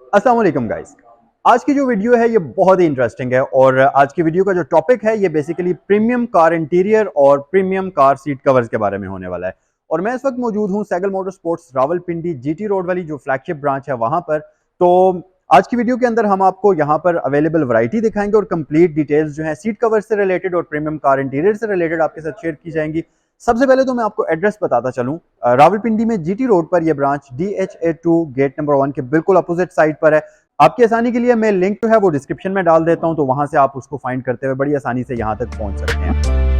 अस्सलाम वालेकुम गाइस। आज की जो वीडियो है ये बहुत ही इंटरेस्टिंग है और आज की वीडियो का जो टॉपिक है ये बेसिकली प्रीमियम कार इंटीरियर और प्रीमियम कार सीट कवर्स के बारे में होने वाला है। और मैं इस वक्त मौजूद हूँ Saigal motor sports Rawalpindi GT road वाली जो फ्लैगशिप ब्रांच है वहां पर। तो आज की वीडियो के अंदर हम आपको यहाँ पर अवेलेबल वैरायटी दिखाएंगे और कंप्लीट डिटेल्स जो है सीट कवर से रिलेटेड और प्रीमियम कार इंटीरियर से रिलेटेड आपके साथ शेयर की जाएंगी। सबसे पहले तो मैं आपको एड्रेस बताता चलूं, रावलपिंडी में जीटी रोड पर यह ब्रांच DHA2 गेट नंबर 1 के बिल्कुल अपोजिट साइड पर है। आपकी आसानी के लिए मैं लिंक जो है वो डिस्क्रिप्शन में डाल देता हूं, तो वहां से आप उसको फाइंड करते हुए बड़ी आसानी से यहां तक पहुंच सकते हैं।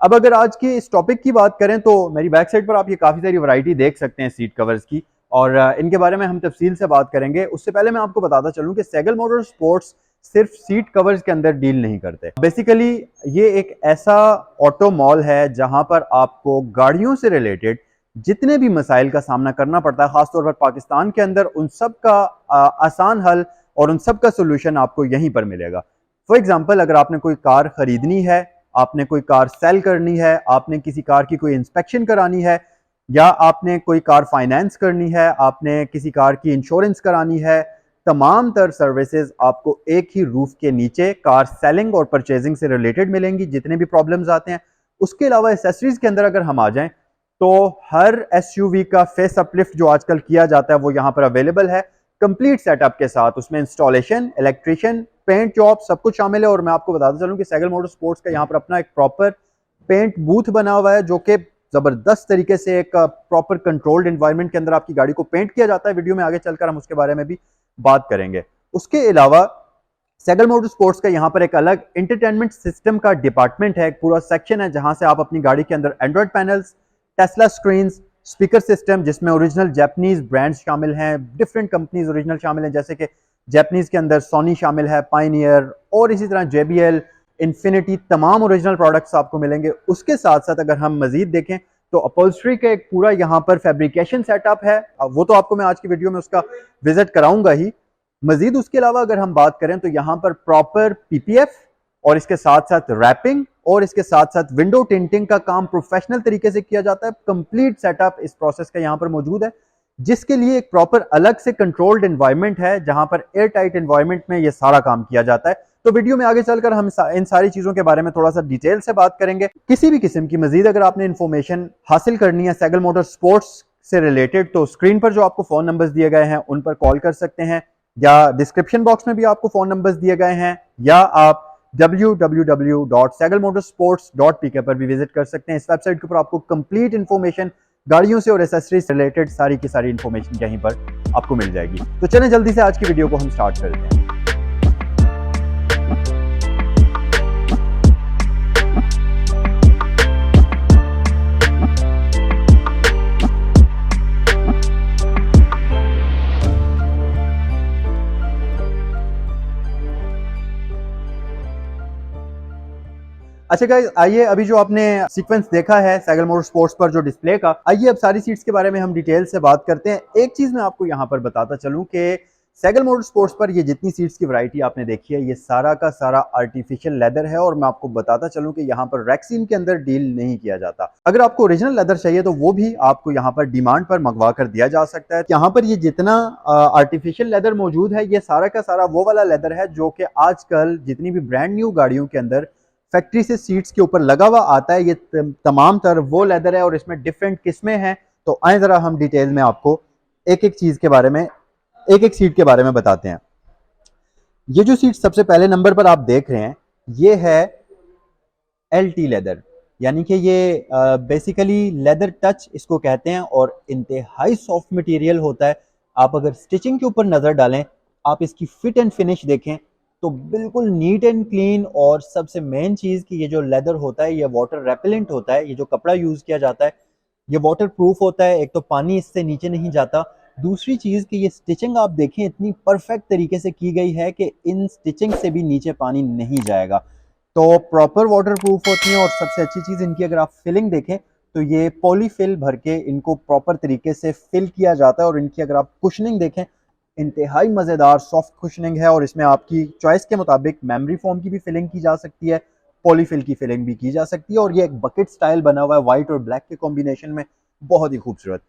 अब अगर आज के इस टॉपिक की बात करें तो मेरी बैक साइड पर आप ये काफ़ी सारी वैरायटी देख सकते हैं सीट कवर्स की, और इनके बारे में हम तफसील से बात करेंगे। उससे पहले मैं आपको बताता चलूं कि सैगल मोटर स्पोर्ट्स सिर्फ सीट कवर्स के अंदर डील नहीं करते। बेसिकली ये एक ऐसा ऑटो मॉल है जहां पर आपको गाड़ियों से रिलेटेड जितने भी मसाइल का सामना करना पड़ता है, खासतौर पर पाकिस्तान के अंदर, उन सब का आसान हल और उन सब का सोल्यूशन आपको यहीं पर मिलेगा। फॉर एग्जाम्पल, अगर आपने कोई कार खरीदनी है, आपने कोई कार सेल करनी है, आपने किसी कार की कोई इंस्पेक्शन करानी है, या आपने कोई कार फाइनेंस करनी है, आपने किसी कार की इंश्योरेंस करानी है, तमाम तर सर्विसेज आपको एक ही रूफ के नीचे कार सेलिंग और परचेजिंग से रिलेटेड मिलेंगी, जितने भी प्रॉब्लम्स आते हैं। उसके अलावा एसेसरीज के अंदर अगर हम आ जाएं तो हर एसयूवी का फेस अपलिफ्ट जो आजकल किया जाता है वो यहाँ पर अवेलेबल है कंप्लीट सेटअप के साथ। उसमें इंस्टॉलेशन, इलेक्ट्रिशियन, पेंट जॉब सब कुछ शामिल है। और मैं आपको बताता चलूं कि सैगल मोटर स्पोर्ट्स का यहाँ पर अपना एक प्रॉपर पेंट बूथ बना हुआ है, जो कि जबरदस्त तरीके से एक प्रॉपर कंट्रोल्ड एनवायरनमेंट के अंदर आपकी गाड़ी को पेंट किया जाता है। वीडियो में आगे चलकर हम उसके बारे में भी बात करेंगे। उसके अलावा सैगल मोटर स्पोर्ट्स का यहाँ पर एक अलग एंटरटेनमेंट सिस्टम का डिपार्टमेंट है, एक पूरा सेक्शन है जहां से आप अपनी गाड़ी के अंदर Android panels, Tesla screen, speaker system जिसमें ओरिजिनल जापानीज ब्रांड्स शामिल हैं, डिफरेंट कंपनीज ओरिजिनल शामिल हैं, जैसे कि जापानीज के अंदर सोनी शामिल है, पायनियर, और इसी तरह JBL, इन्फिनिटी, तमाम ओरिजिनल प्रोडक्ट्स आपको मिलेंगे। उसके साथ साथ अगर हम मजीद देखें तो अपॉल्स्ट्री का एक पूरा यहाँ पर फैब्रिकेशन सेटअप है, वो तो आपको मैं आज की वीडियो में उसका विजिट कराऊंगा ही। मजीद उसके अलावा अगर हम बात करें तो यहाँ पर प्रॉपर PPF और इसके साथ साथ रैपिंग और इसके साथ साथ विंडो टिंटिंग का काम प्रोफेशनल तरीके से किया जाता है। कंप्लीट सेटअप इस प्रोसेस का यहाँ पर मौजूद है, जिसके लिए एक प्रॉपर अलग से कंट्रोल्ड एनवायरनमेंट है जहां पर एयर टाइट एनवायरनमेंट में ये सारा काम किया जाता है। तो वीडियो में आगे चलकर हम इन सारी चीजों के बारे में थोड़ा सा डिटेल से बात करेंगे। किसी भी किस्म की मजीद अगर आपने इंफॉर्मेशन हासिल करनी है सैगल मोटर स्पोर्ट्स से रिलेटेड, तो स्क्रीन पर जो आपको फोन नंबर्स दिए गए हैं उन पर कॉल कर सकते हैं, या डिस्क्रिप्शन बॉक्स में भी आपको फोन नंबर्स दिए गए हैं, या आप www.sagalmotorsports.pk पर भी विजिट कर सकते हैं। इस वेबसाइट के ऊपर आपको कंप्लीट इंफॉर्मेशन गाड़ियों से और एसेसरीज से रिलेटेड सारी की सारी इंफॉर्मेशन यहीं पर आपको मिल जाएगी। तो चलें जल्दी से आज की वीडियो को हम स्टार्ट करते हैं। अच्छा गाइस, आइए अभी जो आपने सीक्वेंस देखा है सैगल मोटर स्पोर्ट्स पर जो डिस्प्ले का, आइए अब सारी सीट्स के बारे में हम डिटेल से बात करते हैं। एक चीज मैं आपको यहाँ पर बताता चलूं कि सैगल मोटर स्पोर्ट्स पर ये जितनी सीट्स की वैरायटी आपने देखी है ये सारा का सारा आर्टिफिशियल लेदर है, और मैं आपको बताता चलूं कि यहाँ पर रैक्सीन के अंदर डील नहीं किया जाता। अगर आपको ओरिजिनल लेदर चाहिए तो वो भी आपको यहाँ पर डिमांड पर मंगवा कर दिया जा सकता है। यहाँ पर ये जितना आर्टिफिशियल लेदर मौजूद है ये सारा का सारा वो वाला लेदर है जो कि आजकल जितनी भी ब्रांड न्यू गाड़ियों के अंदर फैक्ट्री से सीट्स के ऊपर लगा हुआ आता है। ये तमाम तर वो लेदर है और इसमें डिफरेंट किस्में हैं। तो आए जरा हम डिटेल में आपको एक एक चीज के बारे में, एक एक सीट के बारे में बताते हैं। ये जो सीट सबसे पहले नंबर पर आप देख रहे हैं ये है LT लेदर, यानी कि ये बेसिकली लेदर टच इसको कहते हैं, और इंतहाई सॉफ्ट मटेरियल होता है। आप अगर स्टिचिंग के ऊपर नजर डालें, आप इसकी फिट एंड फिनिश देखें तो बिल्कुल नीट एंड क्लीन, और सबसे मेन चीज कि ये जो लेदर होता है ये वाटर रेपेलेंट होता है। ये जो कपड़ा यूज किया जाता है ये वाटर प्रूफ होता है। एक तो पानी इससे नीचे नहीं जाता, दूसरी चीज़ कि ये स्टिचिंग आप देखें इतनी परफेक्ट तरीके से की गई है कि इन स्टिचिंग से भी नीचे पानी नहीं जाएगा, तो प्रॉपर वाटर प्रूफ होती हैं। और सबसे अच्छी चीज़ इनकी अगर आप फिलिंग देखें तो ये पॉलीफिल भर के इनको प्रॉपर तरीके से फिल किया जाता है। और इनकी अगर आप कुशनिंग देखें, इंतहाई मज़ेदार सॉफ्ट कुशनिंग है। और इसमें आपकी चॉइस के मुताबिक मेमोरी फोम की भी फिलिंग की जा सकती है, पॉलीफिल की फिलिंग भी की जा सकती है। और ये एक बकेट स्टाइल बना हुआ है वाइट और ब्लैक के कॉम्बिनेशन में, बहुत ही खूबसूरत।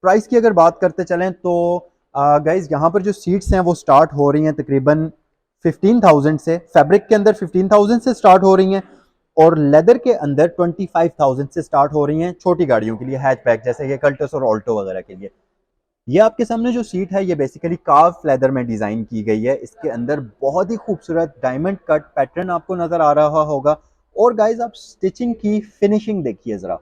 प्राइस की अगर बात करते चलें तो गाइज यहाँ पर जो सीट्स हैं वो स्टार्ट हो रही हैं तकरीबन 15,000 से, फैब्रिक के अंदर 15,000 से स्टार्ट हो रही हैं, और लेदर के अंदर 25,000 से स्टार्ट हो रही हैं छोटी गाड़ियों के लिए, हैचबैक जैसे ये कल्टस और ऑल्टो वगैरह के लिए। ये आपके सामने जो सीट है ये बेसिकली कार्व लेदर में डिजाइन की गई है। इसके अंदर बहुत ही खूबसूरत डायमंड कट पैटर्न आपको नजर आ रहा होगा। और गाइज आप स्टिचिंग की फिनिशिंग देखिए जरा,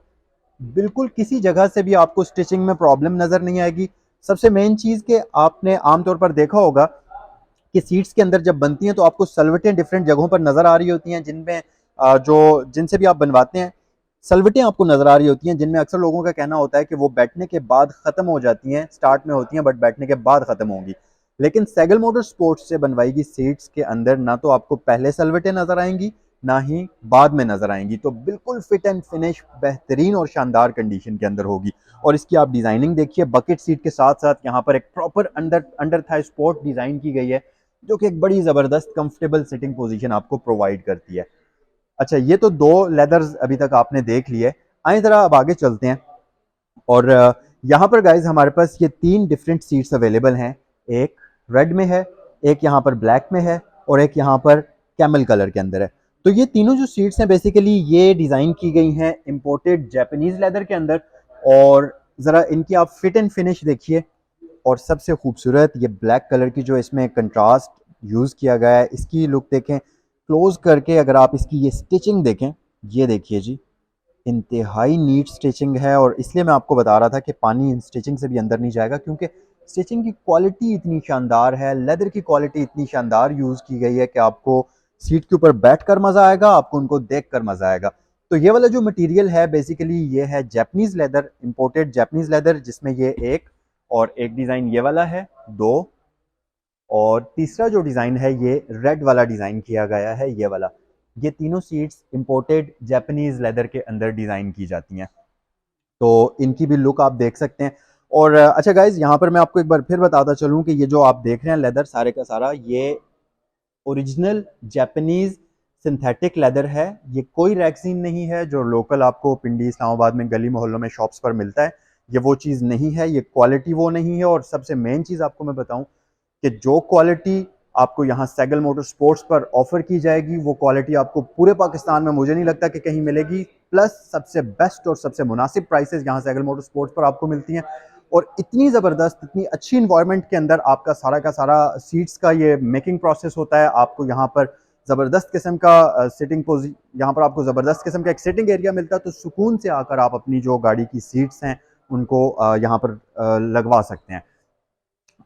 बिल्कुल किसी जगह से भी आपको स्टिचिंग में प्रॉब्लम नजर नहीं आएगी। सबसे मेन चीज कि आपने आमतौर पर देखा होगा कि सीट्स के अंदर जब बनती हैं तो आपको सलवटें डिफरेंट जगहों पर नजर आ रही होती हैं, जिनमें जो जिनसे भी आप बनवाते हैं सलवटें आपको नजर आ रही होती हैं, जिनमें अक्सर लोगों का कहना होता है कि वो बैठने के बाद खत्म हो जाती हैं, स्टार्ट में होती हैं बट बैठने के बाद खत्म होंगी। लेकिन सैगल मोटर स्पोर्ट्स से बनवाई गई सीट्स के अंदर ना तो आपको पहले सलवटें नजर आएंगी ना ही बाद में नजर आएंगी, तो बिल्कुल फिट एंड फिनिश बेहतरीन और शानदार कंडीशन के अंदर होगी। और इसकी आप डिजाइनिंग देखिए, बकेट सीट के साथ साथ यहाँ पर एक proper under under Thai sport design की गई है, जो कि एक बड़ी जबरदस्त कंफर्टेबल सिटिंग पोजीशन आपको प्रोवाइड करती है। अच्छा, ये तो दो लेदर्स अभी तक आपने देख लिए, आए जरा अब आगे चलते हैं। और यहाँ पर गाइज हमारे पास ये तीन डिफरेंट सीट्स अवेलेबल हैं, एक रेड में है, एक यहाँ पर ब्लैक में है, और एक यहाँ पर कैमल कलर के अंदर है। तो ये तीनों जो सीट्स हैं बेसिकली ये डिज़ाइन की गई हैं इम्पोर्टेड जापानीज लेदर के अंदर। और ज़रा इनकी आप फिट एंड फिनिश देखिए, और सबसे खूबसूरत ये ब्लैक कलर की जो इसमें कंट्रास्ट यूज़ किया गया है, इसकी लुक देखें क्लोज करके। अगर आप इसकी ये स्टिचिंग देखें, ये देखिए जी, इंतहाई नीट स्टिचिंग है। और इसलिए मैं आपको बता रहा था कि पानी इन स्टिचिंग से भी अंदर नहीं जाएगा, क्योंकि स्टिचिंग की क्वालिटी इतनी शानदार है, लेदर की क्वालिटी इतनी शानदार यूज़ की गई है कि आपको सीट के ऊपर बैठ कर मज़ा आएगा, आपको उनको देख कर मज़ा आएगा। तो ये वाला जो मटेरियल है बेसिकली ये है Japanese leather, imported Japanese leather, जिसमें ये एक और एक डिज़ाइन ये वाला है, दो, और तीसरा जो डिज़ाइन है ये रेड वाला डिज़ाइन किया गया है, ये वाला। ये तीनों सीट्स इंपोर्टेड जापानीज लेदर के अंदर डिज़ाइन की जाती हैं, तो इनकी भी लुक आप देख सकते हैं। और अच्छा गाइज, यहाँ पर मैं आपको एक बार फिर बताता चलूँ कि ये जो आप देख रहे हैं लेदर सारे का सारा, ये ओरिजिनल जापानीज सिंथेटिक लेदर है। ये कोई रैक्सीन नहीं है जो लोकल आपको पिंडी इस्लामाबाद में गली मोहल्लों में शॉप्स पर मिलता है, ये वो चीज़ नहीं है, ये क्वालिटी वो नहीं है। और सबसे मेन चीज़ आपको मैं बताऊं कि जो क्वालिटी आपको यहाँ सैगल मोटर स्पोर्ट्स पर ऑफर की जाएगी वो क्वालिटी आपको पूरे पाकिस्तान में मुझे नहीं लगता कि कहीं मिलेगी। प्लस सबसे बेस्ट और सबसे मुनासिब प्राइसेस यहाँ सैगल मोटर स्पोर्ट्स पर आपको मिलती हैं। और इतनी ज़बरदस्त, इतनी अच्छी इन्वायरमेंट के अंदर आपका सारा का सारा सीट्स का ये मेकिंग प्रोसेस होता है। आपको यहाँ पर ज़बरदस्त किस्म का सिटिंग यहाँ पर आपको ज़बरदस्त किस्म का एक सिटिंग एरिया मिलता है, तो सुकून से आकर आप अपनी जो गाड़ी की सीट्स हैं उनको यहाँ पर लगवा सकते हैं।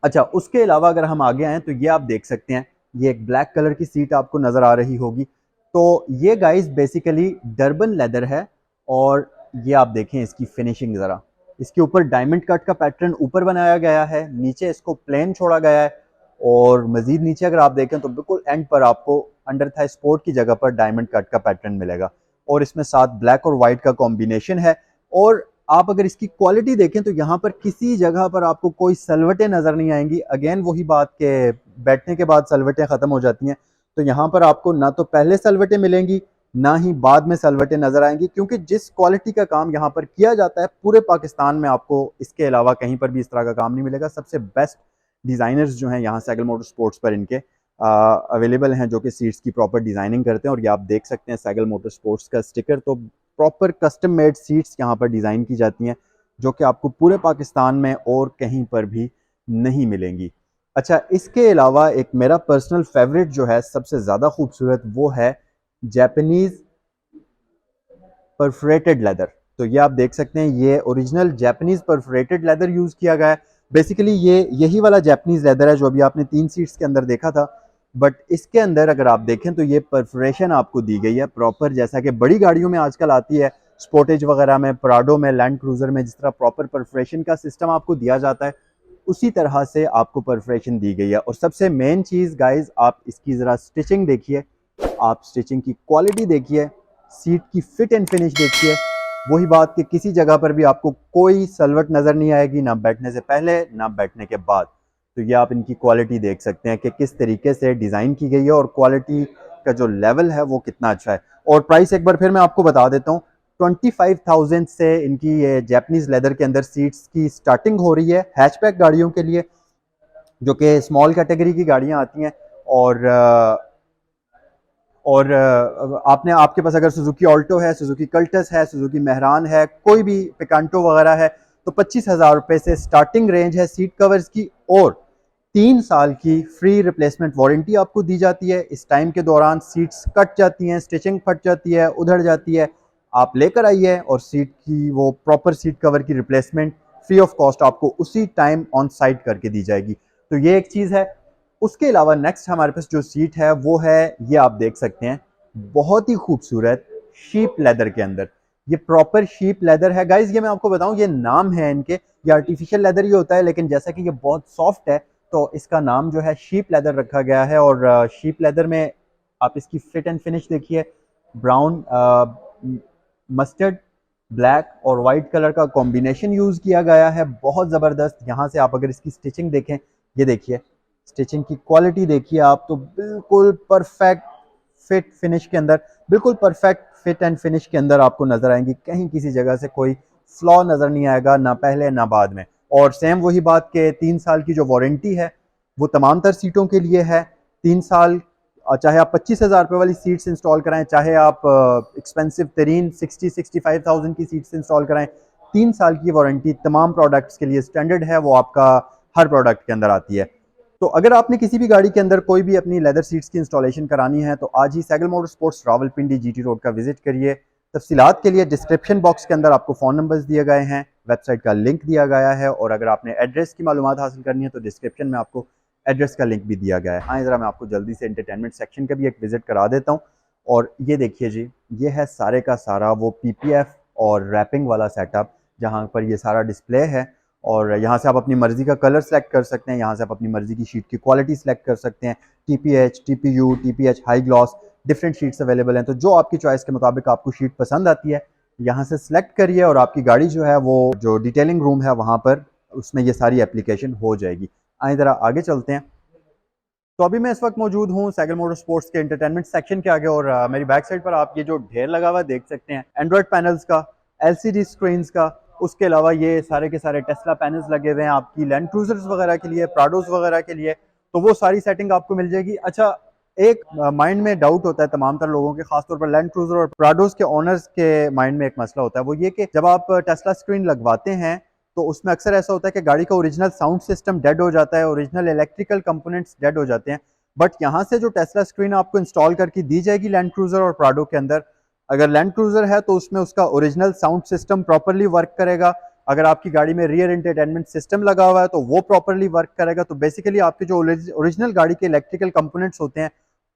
अच्छा, उसके अलावा अगर हम आगे आएँ तो ये आप देख सकते हैं, ये एक ब्लैक कलर की सीट आपको नज़र आ रही होगी। तो ये गाइस बेसिकली डर्बन लेदर है। और ये आप देखें इसकी फिनिशिंग ज़रा, इसके ऊपर डायमंड कट का पैटर्न ऊपर बनाया गया है, नीचे इसको प्लेन छोड़ा गया है। और मज़ीद नीचे अगर आप देखें तो बिल्कुल एंड पर आपको अंडर थाई स्पोर्ट की जगह पर डायमंड कट का पैटर्न मिलेगा, और इसमें साथ ब्लैक और वाइट का कॉम्बिनेशन है। और आप अगर इसकी क्वालिटी देखें तो यहाँ पर किसी जगह पर आपको कोई सलवटें नज़र नहीं आएंगी। अगेन वही बात के बैठने के बाद सलवटें ख़त्म हो जाती हैं, तो यहाँ पर आपको ना तो पहले सलवटें मिलेंगी ना ही बाद में सलवटें नज़र आएंगी, क्योंकि जिस क्वालिटी का काम यहाँ पर किया जाता है पूरे पाकिस्तान में आपको इसके अलावा कहीं पर भी इस तरह का काम नहीं मिलेगा। सबसे बेस्ट डिज़ाइनर्स जो हैं यहाँ सैगल मोटर स्पोर्ट्स पर इनके अवेलेबल हैं, जो कि सीट्स की प्रॉपर डिज़ाइनिंग करते हैं। और ये आप देख सकते हैं सैगल मोटर स्पोर्ट्स का स्टिकर, तो प्रॉपर कस्टम मेड सीट्स यहाँ पर डिज़ाइन की जाती हैं, जो कि आपको पूरे पाकिस्तान में और कहीं पर भी नहीं मिलेंगी। अच्छा, इसके अलावा एक मेरा पर्सनल फेवरेट जो है सबसे ज़्यादा खूबसूरत, वो है जापानीज़ परफोरेटेड लेदर। तो ये आप देख सकते हैं, ये original Japanese perforated leather use किया गया है। बेसिकली ये यही वाला जापानीज़ लेदर है जो अभी आपने 3 सीट्स के अंदर देखा था, बट इसके अंदर अगर आप देखें तो ये परफोरेशन आपको दी गई है प्रॉपर, जैसा कि बड़ी गाड़ियों में आजकल आती है, स्पोर्टेज वगैरह में, प्राडो में, लैंड क्रूजर में, जिस तरह प्रॉपर परफोरेशन का सिस्टम आपको दिया जाता है, उसी तरह से आपको परफोरेशन दी गई है। और सबसे मेन चीज़ गाइज, आप इसकी ज़रा स्टिचिंग देखिए, आप स्टिचिंग की क्वालिटी देखिए, सीट की फिट एंड फिनिश देखिए। वही बात कि किसी जगह पर भी आपको कोई सलवट नज़र नहीं आएगी, ना बैठने से पहले ना बैठने के बाद। तो ये आप इनकी क्वालिटी देख सकते हैं कि किस तरीके से डिज़ाइन की गई है और क्वालिटी का जो लेवल है वो कितना अच्छा है। और प्राइस एक बार फिर मैं आपको बता देता हूँ, 25,000 से इनकी ये जैपनीज लेदर के अंदर सीट्स की स्टार्टिंग हो रही है हैचबैक गाड़ियों के लिए, जो कि स्मॉल कैटेगरी की गाड़ियां आती हैं। और आपने आपके पास अगर सुजुकी ऑल्टो है, सुजुकी कल्टस है, सुजुकी मेहरान है, कोई भी पिकांटो वगैरह है, तो 25,000 रुपये से स्टार्टिंग रेंज है सीट कवर्स की। और 3 साल की फ्री रिप्लेसमेंट वारंटी आपको दी जाती है। इस टाइम के दौरान सीट्स कट जाती हैं, स्टिचिंग फट जाती है, उधड़ जाती है, आप लेकर आइए और सीट की वो प्रॉपर सीट कवर की रिप्लेसमेंट फ्री ऑफ कॉस्ट आपको उसी टाइम ऑन साइट करके दी जाएगी। तो ये एक चीज़ है। उसके अलावा नेक्स्ट हमारे पास जो सीट है वो है, ये आप देख सकते हैं, बहुत ही खूबसूरत शीप लेदर के अंदर। ये प्रॉपर शीप लेदर है गाइज। ये मैं आपको बताऊं, ये नाम है इनके, ये आर्टिफिशियल लेदर ही होता है, लेकिन जैसा कि ये बहुत सॉफ्ट है तो इसका नाम जो है शीप लेदर रखा गया है। और शीप लेदर में आप इसकी फिट एंड फिनिश देखिए, ब्राउन, मस्टर्ड, ब्लैक और वाइट कलर का कॉम्बिनेशन यूज़ किया गया है, बहुत ज़बरदस्त। यहाँ से आप अगर इसकी स्टिचिंग देखें, ये देखिए स्टिचिंग की क्वालिटी देखिए आप, तो बिल्कुल परफेक्ट फिट फिनिश के अंदर, बिल्कुल परफेक्ट फिट एंड फिनिश के अंदर आपको नजर आएंगी। कहीं किसी जगह से कोई फ्लॉ नजर नहीं आएगा, ना पहले ना बाद में। और सेम वही बात के 3 साल की जो वारंटी है वो तमाम तर सीटों के लिए है। 3 साल, चाहे आप 25,000 रुपये वाली सीट्स इंस्टॉल कराएं, चाहे आप एक्सपेंसिव तरीन 60-65,000 की सीट्स इंस्टॉल कराएं, 3 साल की वारंटी तमाम प्रोडक्ट्स के लिए स्टैंडर्ड है, वो आपका हर प्रोडक्ट के अंदर आती है। तो अगर आपने किसी भी गाड़ी के अंदर कोई भी अपनी लेदर सीट्स की इंस्टॉलेशन करानी है, तो आज ही Saigal motor sports Rawalpindi GT road का विजिट करिए। तफसीलात के लिए डिस्क्रिप्शन बॉक्स के अंदर आपको फ़ोन नंबर्स दिए गए हैं, वेबसाइट का लिंक दिया गया है, और अगर आपने एड्रेस की मालूमात हासिल करनी है तो डिस्क्रिप्शन में आपको एड्रेस का लिंक भी दिया गया है। हाँ, ज़रा मैं आपको जल्दी से एंटरटेनमेंट सेक्शन का भी एक विजिट करा देता हूँ। और ये देखिए जी, ये है सारे का सारा वो PPF और रैपिंग वाला सेटअप, जहाँ पर ये सारा डिस्प्ले है। और यहाँ से आप अपनी मर्ज़ी का कलर सेलेक्ट कर सकते हैं, यहाँ से आप अपनी मर्ज़ी की शीट की क्वालिटी सेलेक्ट कर सकते हैं। TPH, TPU, TPH high gloss, different sheets available हैं। तो जो आपकी चॉइस के मुताबिक आपको शीट पसंद आती है, यहाँ से सिलेक्ट करिए और आपकी गाड़ी जो है वो जो डिटेलिंग रूम है वहाँ पर उसमें ये सारी एप्लीकेशन हो जाएगी। आइए ज़रा आगे चलते हैं। तो अभी मैं इस वक्त मौजूद हूँ सैगल मोटर स्पोर्ट्स के एंटरटेनमेंट सेक्शन के आगे, और मेरी बैक साइड पर आप ये जो ढेर लगा हुआ देख सकते हैं एंड्रॉयड पैनल्स का, LCD स्क्रीन्स का। उसके अलावा ये सारे के सारे टेस्ला पैनल्स लगे हुए हैं आपकी लैंड क्रूजर्स वगैरह के लिए, प्राडोस वगैरह के लिए। तो वो सारी सेटिंग आपको मिल जाएगी। अच्छा, एक माइंड में डाउट होता है तमाम तर लोगों के, खासतौर पर लैंड क्रूजर और प्राडोस के ओनर्स के माइंड में एक मसला होता है, वो ये कि जब आप टेस्ला स्क्रीन लगवाते हैं तो उसमें अक्सर ऐसा होता है कि गाड़ी का ओरिजिनल साउंड सिस्टम डेड हो जाता है, ओरिजिनल इलेक्ट्रिकल कंपोनेंट्स डेड हो जाते हैं। बट यहाँ से जो टेस्ला स्क्रीन आपको इंस्टॉल करके दी जाएगी लैंड क्रूजर और प्राडो के अंदर, अगर लैंड क्रूजर है तो उसमें उसका original sound system properly work करेगा। अगर आपकी गाड़ी में रियर एंटरटेनमेंट सिस्टम लगा हुआ है तो वो प्रॉपरली वर्क करेगा। तो बेसिकली आपके जो ओरिजिनल गाड़ी के इलेक्ट्रिकल कंपोनेंट्स होते हैं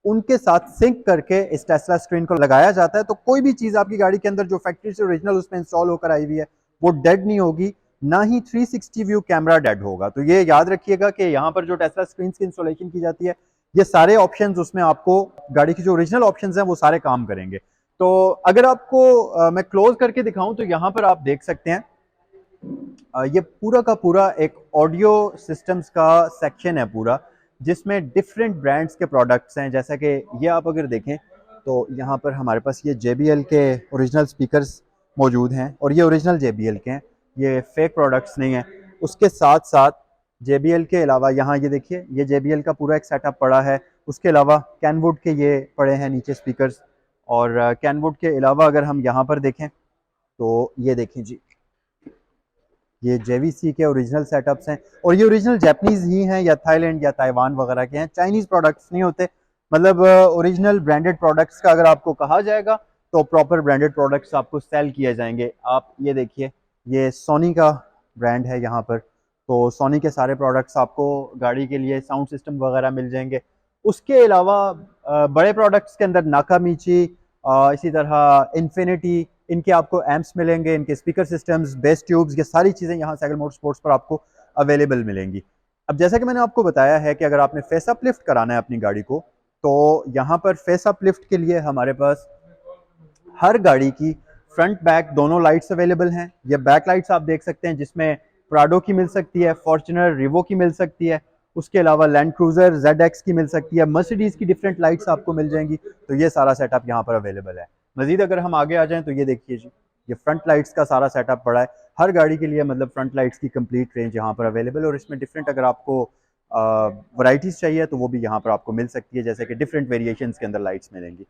उनके साथ सिंक करके इस टेस्ला स्क्रीन को लगाया जाता है। तो कोई भी चीज़ आपकी गाड़ी के अंदर जो फैक्ट्री से ओरिजिनल उसमें इंस्टॉल होकर आई हुई है वो डेड नहीं होगी, ना ही 360 व्यू कैमरा डेड होगा। तो ये याद रखिएगा कि यहाँ पर जो टेस्ला स्क्रीन की इंस्टॉलेशन की जाती है, ये सारे ऑप्शंस उसमें आपको गाड़ी की जो ओरिजिनल ऑप्शंस हैं वो सारे काम करेंगे। तो अगर आपको मैं क्लोज करके दिखाऊं तो यहाँ पर आप देख सकते हैं, ये पूरा का पूरा एक ऑडियो सिस्टम्स का सेक्शन है पूरा, जिसमें डिफरेंट ब्रांड्स के प्रोडक्ट्स हैं। जैसा कि ये आप अगर देखें तो यहाँ पर हमारे पास ये JBL के ओरिजिनल स्पीकर्स मौजूद हैं, और ये ओरिजिनल JBL के हैं, ये फेक प्रोडक्ट्स नहीं हैं। उसके साथ साथ JBL के अलावा यहाँ ये देखिए, ये JBL का पूरा एक सेटअप पड़ा है। उसके अलावा कैनवुड के ये पड़े हैं नीचे स्पीकर्स। और कैनवुड के अलावा अगर हम यहाँ पर देखें तो ये देखें जी, ये JVC के ओरिजिनल सेटअप्स हैं, और ये ओरिजिनल जापानीज ही हैं या थाईलैंड या ताइवान वगैरह के हैं, चाइनीज़ प्रोडक्ट्स नहीं होते। मतलब ओरिजिनल ब्रांडेड प्रोडक्ट्स का अगर आपको कहा जाएगा तो प्रॉपर ब्रांडेड प्रोडक्ट्स आपको सेल किए जाएंगे। आप ये देखिए, ये सोनी का ब्रांड है यहाँ पर, तो सोनी के सारे प्रोडक्ट्स आपको गाड़ी के लिए साउंड सिस्टम वगैरह मिल जाएंगे। उसके अलावा बड़े प्रोडक्ट्स के अंदर नाकामिची, इसी तरह इन्फिनिटी, इनके आपको एम्प्स मिलेंगे, इनके स्पीकर सिस्टम्स, बेस ट्यूब्स, ये सारी चीज़ें यहाँ सैगल मोटर स्पोर्ट्स पर आपको अवेलेबल मिलेंगी। अब जैसा कि मैंने आपको बताया है कि अगर आपने फेस अप लिफ्ट कराना है अपनी गाड़ी को, तो यहाँ पर फेस अप लिफ्ट के लिए हमारे पास हर गाड़ी की फ्रंट बैक दोनों लाइट्स अवेलेबल हैं। ये बैक लाइट्स आप देख सकते हैं, जिसमें प्राडो की मिल सकती है, फॉर्च्यूनर रिवो की मिल सकती है, उसके अलावा लैंड क्रूजर ZX की मिल सकती है, मर्सिडीज की डिफरेंट लाइट्स आपको मिल जाएंगी। तो ये सारा सेटअप यहाँ पर अवेलेबल है। मजीद अगर हम आगे आ जाएं तो ये देखिए जी, ये फ्रंट लाइट्स का सारा सेटअप पड़ा है। हर गाड़ी के लिए मतलब फ्रंट लाइट्स की कंप्लीट रेंज यहाँ पर अवेलेबल है, और इसमें डिफरेंट अगर आपको वैरायटीज चाहिए तो वो भी यहाँ पर आपको मिल सकती है, जैसे कि डिफरेंट वेरिएशंस के अंदर लाइट्स मिलेंगी।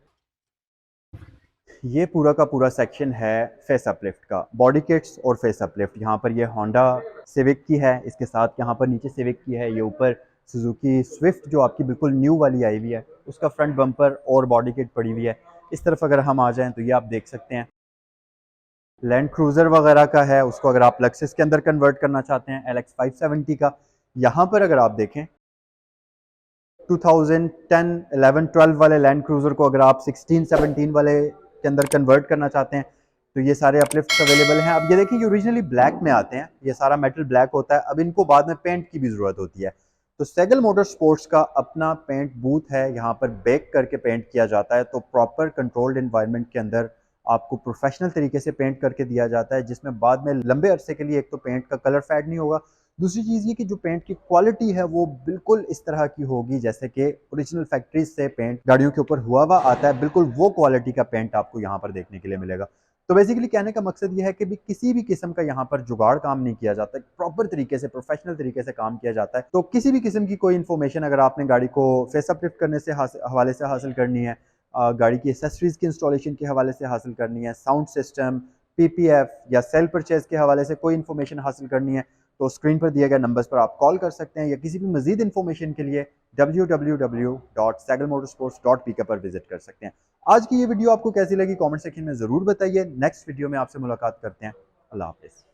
ये पूरा का पूरा सेक्शन है फेस अपलिफ्ट का, बॉडी किट्स और फेस अपलिफ्ट। यहाँ पर ये होंडा सिविक की है, इसके साथ यहाँ पर नीचे सिविक की है, ये ऊपर सुजुकी स्विफ्ट जो आपकी बिल्कुल न्यू वाली आई हुई है उसका फ्रंट बम्पर और बॉडी किट पड़ी हुई है। इस तरफ अगर हम आ जाएं तो ये आप देख सकते हैं लैंड क्रूजर वगैरह का है, उसको अगर आप लक्सिस के अंदर कन्वर्ट करना चाहते हैं LX 570 का। यहाँ पर अगर आप देखें 2010, 11, 12 वाले लैंड क्रूजर को अगर आप 16, 17 वाले के अंदर कन्वर्ट करना चाहते हैं तो ये सारे अपलिफ्ट्स अवेलेबल हैं। अब ये देखिए, ये ओरिजिनली ब्लैक में आते हैं, ये सारा मेटल ब्लैक होता है। अब इनको बाद में पेंट की भी ज़रूरत होती है, तो सेगल मोटर स्पोर्ट्स का अपना पेंट बूथ है, यहाँ पर बेक करके पेंट किया जाता है। तो प्रॉपर कंट्रोल्ड एनवायरनमेंट के अंदर आपको प्रोफेशनल तरीके से पेंट करके दिया जाता है, जिसमें बाद में लंबे अरसे के लिए एक तो पेंट का कलर फेड नहीं होगा, दूसरी चीज़ ये कि जो पेंट की क्वालिटी है वो बिल्कुल इस तरह की होगी जैसे कि ओरिजिनल फैक्ट्रीज से पेंट गाड़ियों के ऊपर हुआ आता है, बिल्कुल वो क्वालिटी का पेंट आपको यहाँ पर देखने के लिए मिलेगा। तो बेसिकली कहने का मकसद ये है कि भी किसी भी किस्म का यहाँ पर जुगाड़ काम नहीं किया जाता, प्रॉपर तरीके से प्रोफेशनल तरीके से काम किया जाता है। तो किसी भी किस्म की कोई इन्फॉर्मेशन अगर आपने गाड़ी को फेस अपलिफ्ट करने से हवाले से हासिल करनी है, गाड़ी की एसेसरीज की इंस्टॉलेशन के हवाले से हासिल करनी है, साउंड सिस्टम, PPF या सेल परचेज के हवाले से कोई इन्फॉर्मेशन हासिल करनी है, तो स्क्रीन पर दिए गए नंबर्स पर आप कॉल कर सकते हैं, या किसी भी मजीद इन्फॉर्मेशन के लिए www.segelmotorsports.pk पर विजिट कर सकते हैं। आज की ये वीडियो आपको कैसी लगी कमेंट सेक्शन में ज़रूर बताइए। नेक्स्ट वीडियो में आपसे मुलाकात करते हैं। अल्लाह हाफिज़।